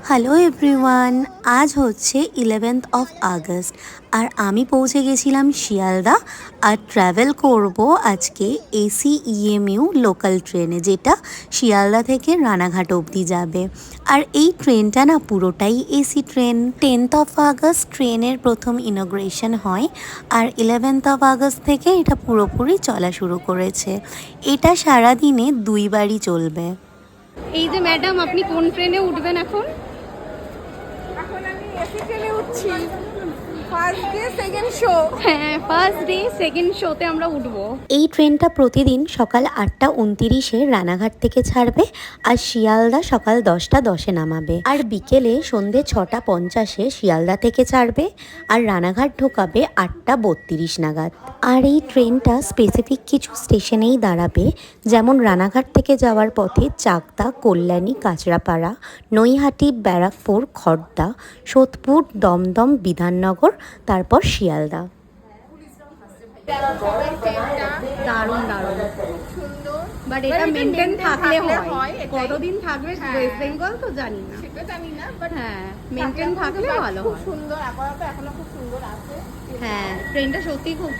Hello everyone, আজ হচ্ছে 11th of August আর আমি পৌঁছে গেছিলাম শিয়ালদা আর ট্রাভেল করব আজকে এসি ইএমইউ লোকাল ট্রেনে, যেটা শিয়ালদা থেকে রানাঘাট অবধি যাবে। আর এই ট্রেনটা না পুরোটাই AC train. 10th of August ট্রেনের প্রথম ইনগ্রেশন হয় আর 11th অফ আগস্ট থেকে এটা পুরোপুরি চলা শুরু করেছে। এটা সারাদিনে দুইবারই চলবে। এই যে ম্যাডাম, আপনি কোন ট্রেনে উঠবেন এখন? এখন আমি এসি ট্রেনে উঠছি। First day second show. হ্যাঁ, ফার্স্ট ডে সেকেন্ড শোতে আমরা উঠবো। এই ট্রেনটা প্রতিদিন সকাল 8:29-এ রানাঘাট থেকে ছাড়বে আর শিয়ালদা সকাল 10:10-এ নামাবে। আর বিকেলে সন্ধে 6:50-এ শিয়ালদা থেকে ছাড়বে আর রানাঘাট ঢোকাবে 8:32 নাগাদ। আর এই ট্রেনটা স্পেসিফিক কিছু স্টেশনেই দাঁড়াবে, যেমন রানাঘাট থেকে যাওয়ার পথে চাকদা, কল্যাণী, কাঁচরাপাড়া, নৈহাটি, ব্যারাকপুর, খড়দা, সোদপুর, দমদম, বিধাননগর, তারপর শিয়ালদা। দারুণ দারুণ, সুন্দর। বাট এটা মেনটেন থাকলে হয়। এটাই। কতদিন থাকবে ওয়েস্ট বেঙ্গল তো জানি না। সেটা জানি না, বাট হ্যাঁ, মেনটেন থাকলে ভালো খুব হয়। সুন্দর। আপাতত এখনো খুব সুন্দর আছে। হ্যাঁ, ট্রেনটা সত্যি খুব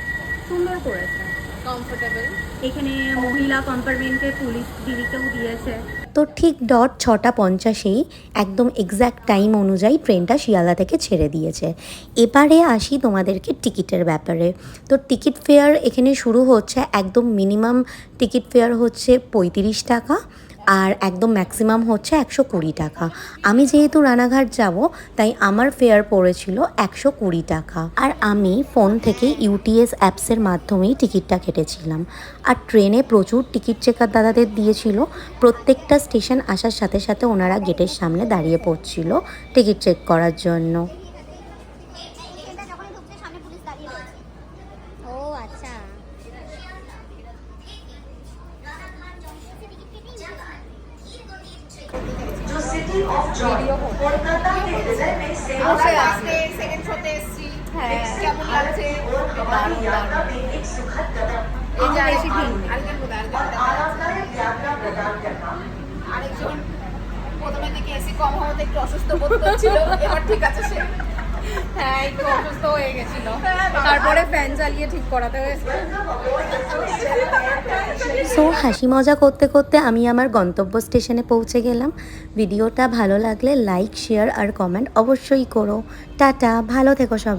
সুন্দর করেছে। কমফোর্টেবল। এখানে মহিলা কম্পার্টমেন্টে পুলিশ দিদিকেও দিয়েছে। তো ঠিক 6:50-এই একদম এক্স্যাক্ট টাইম অনুযায়ী ট্রেনটা শিয়ালদা থেকে ছেড়ে দিয়েছে। এবারে আসি তোমাদেরকে টিকিটের ব্যাপারে। তো টিকিট ফেয়ার এখানে শুরু হচ্ছে, একদম মিনিমাম টিকিট ফেয়ার হচ্ছে 35 টাকা আর একদম ম্যাক্সিমাম হচ্ছে 120 টাকা। আমি যেহেতু রানাঘাট যাব তাই আমার ফেয়ার পড়েছিল 120 টাকা। আর আমি ফোন থেকে ইউটিএস অ্যাপসের মাধ্যমেই টিকিটটা কেটেছিলাম। আর ট্রেনে প্রচুর টিকিট চেকার দাদাদের দিয়েছিল। প্রত্যেকটা স্টেশন আসার সাথে সাথে ওনারা গেটের সামনে দাঁড়িয়ে পড়ছিল টিকিট চেক করার জন্য। ও আচ্ছা। বসে আছে সেকেন্ড শোতে এসেছি। হ্যাঁ। কেমন লাগছে? দারুণ দারুণ। এই যে বেশি ভিড় নেই। আরেকজন প্রথমে থেকে এসি কম হওয়াতে একটু অসুস্থ বোধ করছিল, এবার ঠিক আছে সে। হ্যাঁ, একটু অসুস্থ হয়ে গেছিল, তারপরে ফ্যান চালিয়ে ঠিক করাতে হয়েছে। সো হাসি মজা করতে করতে আমি আমার গন্তব্য স্টেশনে পৌঁছে গেলাম। ভিডিওটা ভালো লাগলে লাইক, শেয়ার আর কমেন্ট অবশ্যই করো। টাটা, ভালো থেকো সবাই।